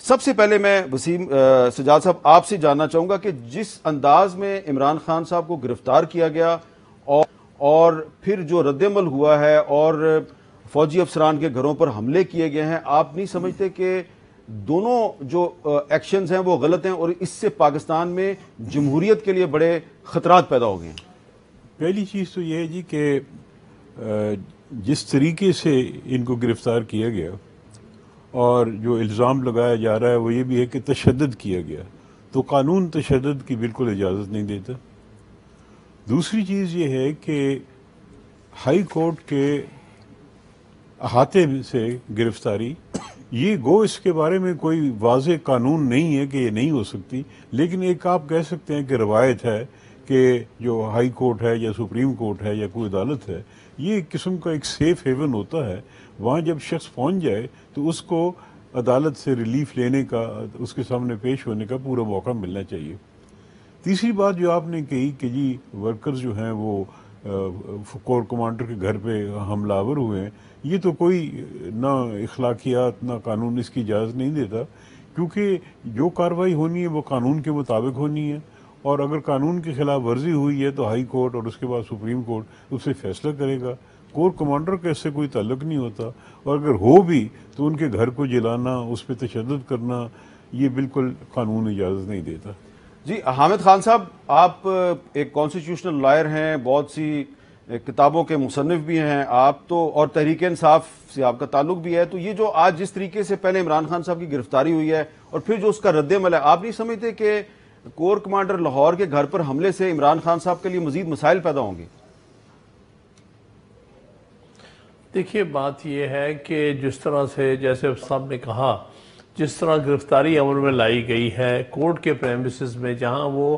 سب سے پہلے میں وسیم سجاد صاحب آپ سے جاننا چاہوں گا کہ جس انداز میں عمران خان صاحب کو گرفتار کیا گیا اور پھر جو رد عمل ہوا ہے اور فوجی افسران کے گھروں پر حملے کیے گئے ہیں، آپ نہیں سمجھتے کہ دونوں جو ایکشنز ہیں وہ غلط ہیں اور اس سے پاکستان میں جمہوریت کے لیے بڑے خطرات پیدا ہو گئے ہیں؟ پہلی چیز تو یہ ہے جی کہ جس طریقے سے ان کو گرفتار کیا گیا اور جو الزام لگایا جا رہا ہے وہ یہ بھی ہے کہ تشدد کیا گیا، تو قانون تشدد کی بالکل اجازت نہیں دیتا۔ دوسری چیز یہ ہے کہ ہائی کورٹ کے احاطے سے گرفتاری، یہ گو اس کے بارے میں کوئی واضح قانون نہیں ہے کہ یہ نہیں ہو سکتی، لیکن ایک آپ کہہ سکتے ہیں کہ روایت ہے کہ جو ہائی کورٹ ہے یا سپریم کورٹ ہے یا کوئی عدالت ہے، یہ ایک قسم کا ایک سیف ہیون ہوتا ہے۔ وہاں جب شخص پہنچ جائے تو اس کو عدالت سے ریلیف لینے کا، اس کے سامنے پیش ہونے کا پورا موقع ملنا چاہیے۔ تیسری بات جو آپ نے کہی کہ جی ورکرز جو ہیں وہ کور کمانڈر کے گھر پہ حملہ آور ہوئے ہیں، یہ تو کوئی نہ اخلاقیات نہ قانون اس کی اجازت نہیں دیتا، کیونکہ جو کارروائی ہونی ہے وہ قانون کے مطابق ہونی ہے، اور اگر قانون کی خلاف ورزی ہوئی ہے تو ہائی کورٹ اور اس کے بعد سپریم کورٹ اس سے فیصلہ کرے گا۔ کور کمانڈر کا اس سے کوئی تعلق نہیں ہوتا، اور اگر ہو بھی تو ان کے گھر کو جلانا، اس پہ تشدد کرنا، یہ بالکل قانون اجازت نہیں دیتا۔ جی حامد خان صاحب، آپ ایک کانسٹیٹیوشنل لائر ہیں، بہت سی کتابوں کے مصنف بھی ہیں آپ تو، اور تحریک انصاف سے آپ کا تعلق بھی ہے، تو یہ جو آج جس طریقے سے پہلے عمران خان صاحب کی گرفتاری ہوئی ہے اور پھر جو اس کا رد عمل ہے، آپ نہیں سمجھتے کہ کور کمانڈر لاہور کے گھر پر حملے سے عمران خان صاحب کے لیے مزید مسائل پیدا ہوں گے؟ دیکھیے بات یہ ہے کہ جس طرح سے جیسے صاحب نے کہا، جس طرح گرفتاری عمل میں لائی گئی ہے کورٹ کے پریمیسز میں جہاں وہ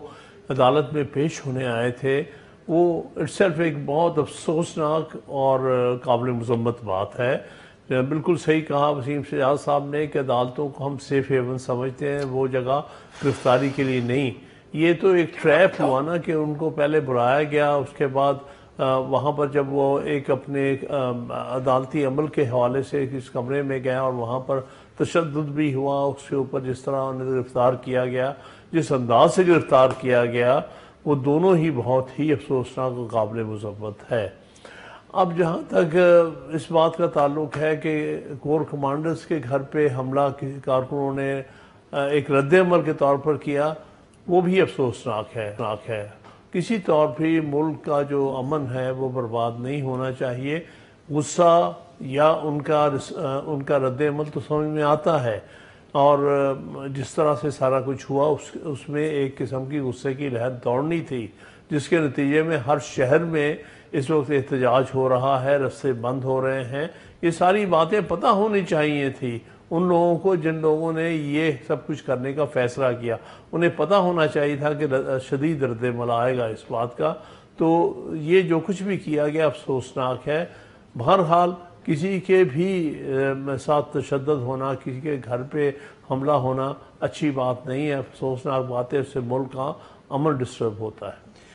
عدالت میں پیش ہونے آئے تھے، وہ اٹسیلف ایک بہت افسوسناک اور قابل مذمت بات ہے۔ بالکل صحیح کہا وسیم سجاد صاحب نے کہ عدالتوں کو ہم سیف ہیون سمجھتے ہیں، وہ جگہ گرفتاری کے لیے نہیں۔ یہ تو ایک ٹریپ ہوا نا کہ ان کو پہلے بلایا گیا، اس کے بعد وہاں پر جب وہ ایک اپنے عدالتی عمل کے حوالے سے اس کمرے میں گیا اور وہاں پر تشدد بھی ہوا، اس کے اوپر جس طرح انہیں گرفتار کیا گیا، جس انداز سے گرفتار کیا گیا، وہ دونوں ہی بہت ہی افسوسناک اور قابل مذمت ہے۔ اب جہاں تک اس بات کا تعلق ہے کہ کور کمانڈرز کے گھر پہ حملہ کارکنوں نے ایک رد عمل کے طور پر کیا، وہ بھی افسوسناک ہے۔ کسی طور پہ ملک کا جو امن ہے وہ برباد نہیں ہونا چاہیے۔ غصہ یا ان کا رد عمل تو سمجھ میں آتا ہے، اور جس طرح سے سارا کچھ ہوا اس میں ایک قسم کی غصے کی لہر دوڑنی تھی، جس کے نتیجے میں ہر شہر میں اس وقت احتجاج ہو رہا ہے، رستے بند ہو رہے ہیں۔ یہ ساری باتیں پتہ ہونی چاہیے تھی ان لوگوں کو جن لوگوں نے یہ سب کچھ کرنے کا فیصلہ کیا، انہیں پتہ ہونا چاہیے تھا کہ شدید رد عمل آئے گا اس بات کا۔ تو یہ جو کچھ بھی کیا گیا افسوسناک ہے۔ بہرحال کسی کے بھی ساتھ تشدد ہونا، کسی کے گھر پہ حملہ ہونا اچھی بات نہیں ہے، افسوسناک بات ہے، اس سے ملک کا امن ڈسٹرب ہوتا ہے۔